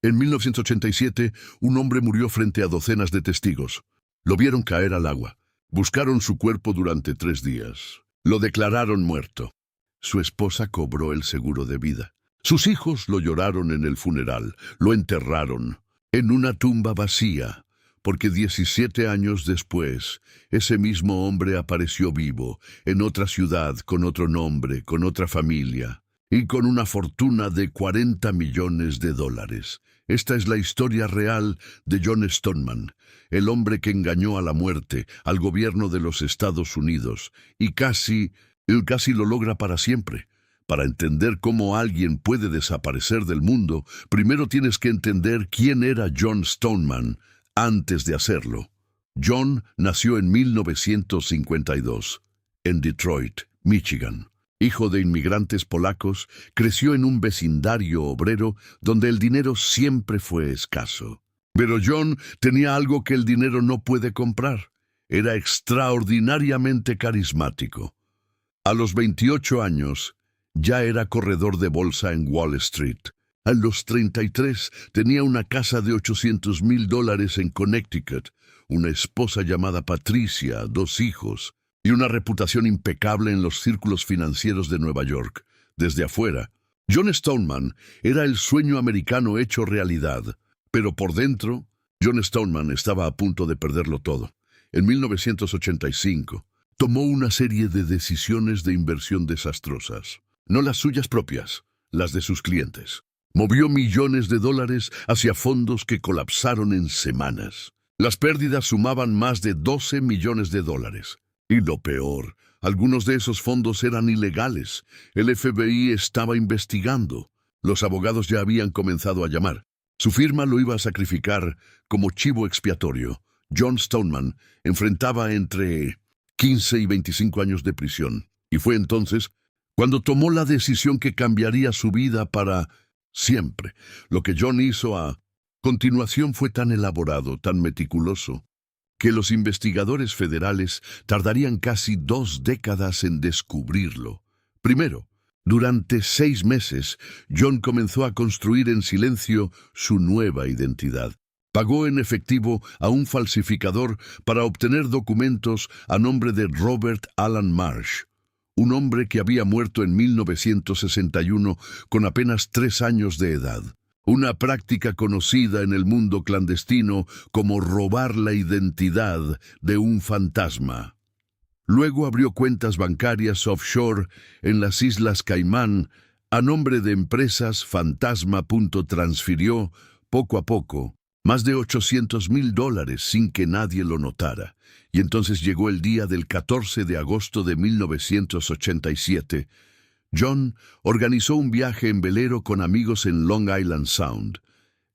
En 1987, un hombre murió frente a docenas de testigos. Lo vieron caer al agua. Buscaron su cuerpo durante 3 días. Lo declararon muerto. Su esposa cobró el seguro de vida. Sus hijos lo lloraron en el funeral. Lo enterraron en una tumba vacía, porque 17 años después, ese mismo hombre apareció vivo, en otra ciudad, con otro nombre, con otra familia, y con una fortuna de $40 millones. Esta es la historia real de John Stoneman, el hombre que engañó a la muerte, al gobierno de los Estados Unidos, y casi lo logra para siempre. Para entender cómo alguien puede desaparecer del mundo, primero tienes que entender quién era John Stoneman antes de hacerlo. John nació en 1952, en Detroit, Michigan. Hijo de inmigrantes polacos, creció en un vecindario obrero donde el dinero siempre fue escaso. Pero John tenía algo que el dinero no puede comprar. Era extraordinariamente carismático. A los 28 años, ya era corredor de bolsa en Wall Street. A los 33 tenía una casa de $800,000 en Connecticut, una esposa llamada Patricia, 2 hijos, y una reputación impecable en los círculos financieros de Nueva York. Desde afuera, John Stoneman era el sueño americano hecho realidad, pero por dentro, John Stoneman estaba a punto de perderlo todo. En 1985, tomó una serie de decisiones de inversión desastrosas. No las suyas propias, las de sus clientes. Movió millones de dólares hacia fondos que colapsaron en semanas. Las pérdidas sumaban más de $12 millones. Y lo peor, algunos de esos fondos eran ilegales. El FBI estaba investigando. Los abogados ya habían comenzado a llamar. Su firma lo iba a sacrificar como chivo expiatorio. John Stoneman enfrentaba entre 15 y 25 años de prisión. Y fue entonces cuando tomó la decisión que cambiaría su vida para siempre. Lo que John hizo a continuación fue tan elaborado, tan meticuloso, que los investigadores federales tardarían casi 2 décadas en descubrirlo. Primero, durante 6 meses, John comenzó a construir en silencio su nueva identidad. Pagó en efectivo a un falsificador para obtener documentos a nombre de Robert Alan Marsh, un hombre que había muerto en 1961 con apenas 3 años de edad. Una práctica conocida en el mundo clandestino como robar la identidad de un fantasma. Luego abrió cuentas bancarias offshore en las Islas Caimán a nombre de empresas fantasma. Transfirió, poco a poco, más de $800,000 sin que nadie lo notara. Y entonces llegó el día del 14 de agosto de 1987. John organizó un viaje en velero con amigos en Long Island Sound.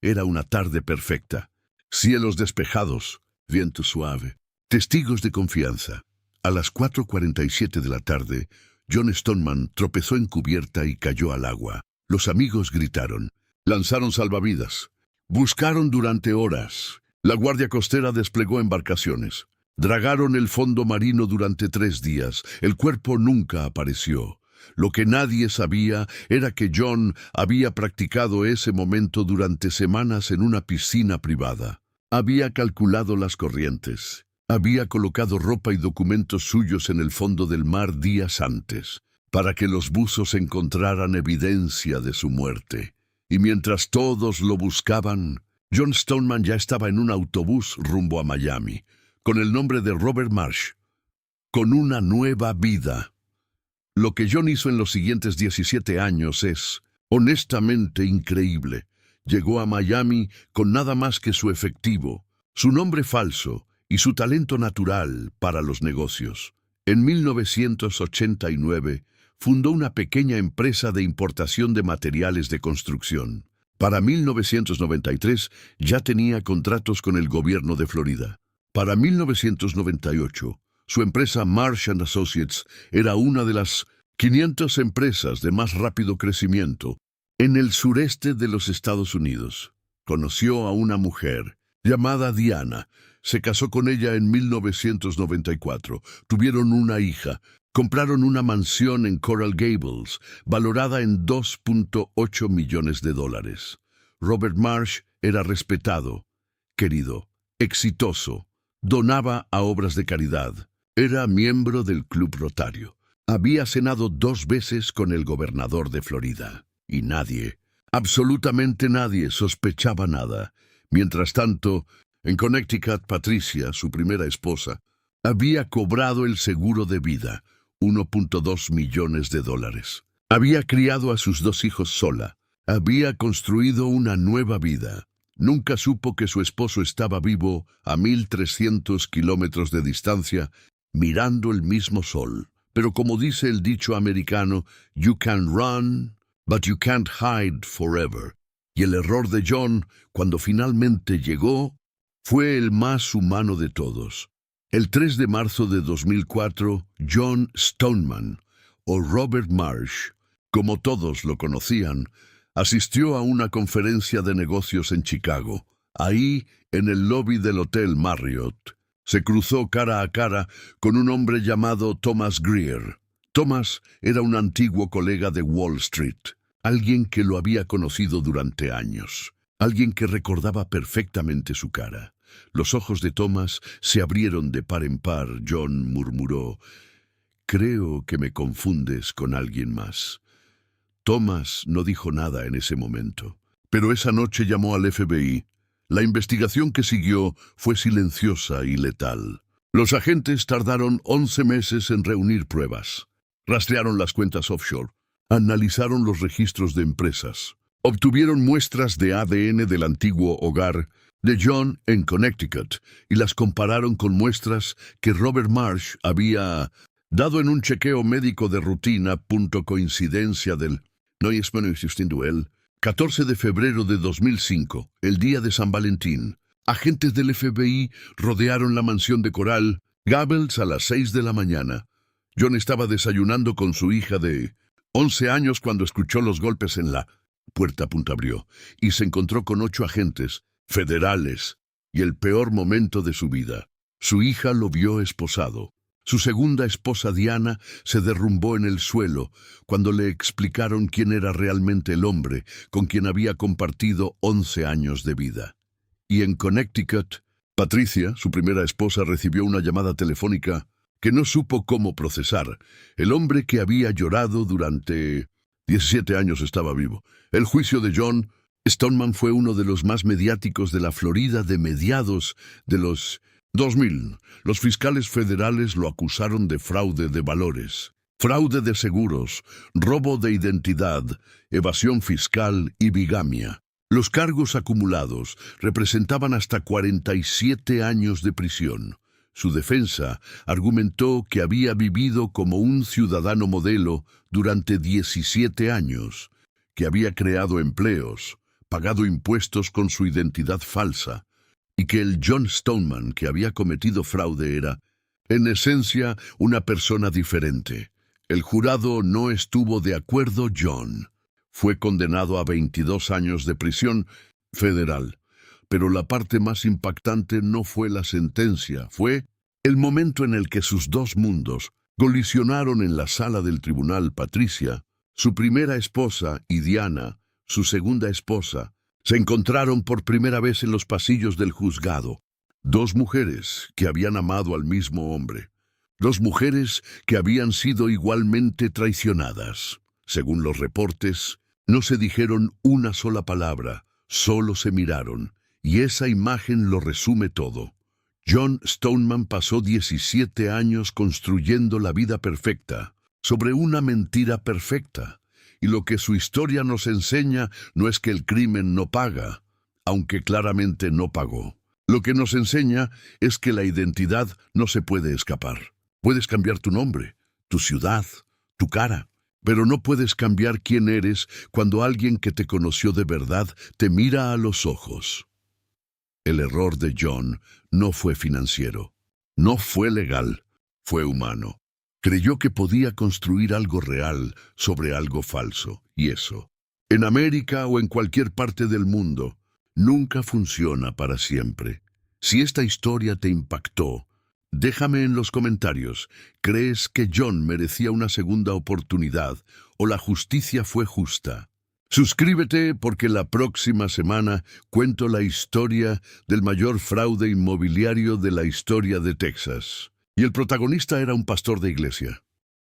Era una tarde perfecta. Cielos despejados, viento suave, testigos de confianza. A las 4:47 de la tarde, John Stoneman tropezó en cubierta y cayó al agua. Los amigos gritaron, lanzaron salvavidas, buscaron durante horas. La Guardia Costera desplegó embarcaciones. Dragaron el fondo marino durante 3 días. El cuerpo nunca apareció. Lo que nadie sabía era que John había practicado ese momento durante semanas en una piscina privada. Había calculado las corrientes. Había colocado ropa y documentos suyos en el fondo del mar días antes, para que los buzos encontraran evidencia de su muerte. Y mientras todos lo buscaban, John Stoneman ya estaba en un autobús rumbo a Miami, con el nombre de Robert Marsh, con una nueva vida. Lo que John hizo en los siguientes 17 años es, honestamente, increíble. Llegó a Miami con nada más que su efectivo, su nombre falso y su talento natural para los negocios. En 1989, fundó una pequeña empresa de importación de materiales de construcción. Para 1993, ya tenía contratos con el gobierno de Florida. Para 1998, su empresa Marsh & Associates era una de las 500 empresas de más rápido crecimiento en el sureste de los Estados Unidos. Conoció a una mujer llamada Diana. Se casó con ella en 1994. Tuvieron una hija. Compraron una mansión en Coral Gables, valorada en $2.8 millones. Robert Marsh era respetado, querido, exitoso, donaba a obras de caridad, era miembro del Club Rotario. Había cenado 2 veces con el gobernador de Florida, y nadie, absolutamente nadie, sospechaba nada. Mientras tanto, en Connecticut, Patricia, su primera esposa, había cobrado el seguro de vida, $1.2 millones. Había criado a sus 2 hijos sola, había construido una nueva vida. Nunca supo que su esposo estaba vivo a 1.300 kilómetros de distancia, mirando el mismo sol. Pero como dice el dicho americano, "You can run, but you can't hide forever". Y el error de John, cuando finalmente llegó, fue el más humano de todos. El 3 de marzo de 2004, John Stoneman, o Robert Marsh, como todos lo conocían, asistió a una conferencia de negocios en Chicago. Ahí, en el lobby del Hotel Marriott, se cruzó cara a cara con un hombre llamado Thomas Greer. Thomas era un antiguo colega de Wall Street, alguien que lo había conocido durante años, alguien que recordaba perfectamente su cara. Los ojos de Thomas se abrieron de par en par. John murmuró: «Creo que me confundes con alguien más». Thomas no dijo nada en ese momento, pero esa noche llamó al FBI. La investigación que siguió fue silenciosa y letal. Los agentes tardaron 11 meses en reunir pruebas. Rastrearon las cuentas offshore, analizaron los registros de empresas, obtuvieron muestras de ADN del antiguo hogar de John en Connecticut y las compararon con muestras que Robert Marsh había dado en un chequeo médico de rutina. Coincidencia del no existiendo él. 14 de febrero de 2005, el día de San Valentín, agentes del FBI rodearon la mansión de Coral Gables a las 6 de la mañana. John estaba desayunando con su hija de 11 años cuando escuchó los golpes en la puerta. Abrió y se encontró con 8 agentes federales y el peor momento de su vida. Su hija lo vio esposado. Su segunda esposa, Diana, se derrumbó en el suelo cuando le explicaron quién era realmente el hombre con quien había compartido 11 años de vida. Y en Connecticut, Patricia, su primera esposa, recibió una llamada telefónica que no supo cómo procesar. El hombre que había llorado durante 17 años estaba vivo. El juicio de John Stoneman fue uno de los más mediáticos de la Florida de mediados de los 2000. Los fiscales federales lo acusaron de fraude de valores, fraude de seguros, robo de identidad, evasión fiscal y bigamia. Los cargos acumulados representaban hasta 47 años de prisión. Su defensa argumentó que había vivido como un ciudadano modelo durante 17 años, que había creado empleos, pagado impuestos con su identidad falsa, y que el John Stoneman que había cometido fraude era, en esencia, una persona diferente. El jurado no estuvo de acuerdo. John fue condenado a 22 años de prisión federal, pero la parte más impactante no fue la sentencia, fue el momento en el que sus 2 mundos colisionaron en la sala del tribunal. Patricia, su primera esposa, y Diana, su segunda esposa, se encontraron por primera vez en los pasillos del juzgado. 2 mujeres que habían amado al mismo hombre. 2 mujeres que habían sido igualmente traicionadas. Según los reportes, no se dijeron una sola palabra, solo se miraron, y esa imagen lo resume todo. John Stoneman pasó 17 años construyendo la vida perfecta sobre una mentira perfecta. Y lo que su historia nos enseña no es que el crimen no paga, aunque claramente no pagó. Lo que nos enseña es que la identidad no se puede escapar. Puedes cambiar tu nombre, tu ciudad, tu cara, pero no puedes cambiar quién eres cuando alguien que te conoció de verdad te mira a los ojos. El error de John no fue financiero, no fue legal, fue humano. Creyó que podía construir algo real sobre algo falso, y eso, en América o en cualquier parte del mundo, nunca funciona para siempre. Si esta historia te impactó, déjame en los comentarios. ¿Crees que John merecía una segunda oportunidad o la justicia fue justa? Suscríbete porque la próxima semana cuento la historia del mayor fraude inmobiliario de la historia de Texas. Y el protagonista era un pastor de iglesia.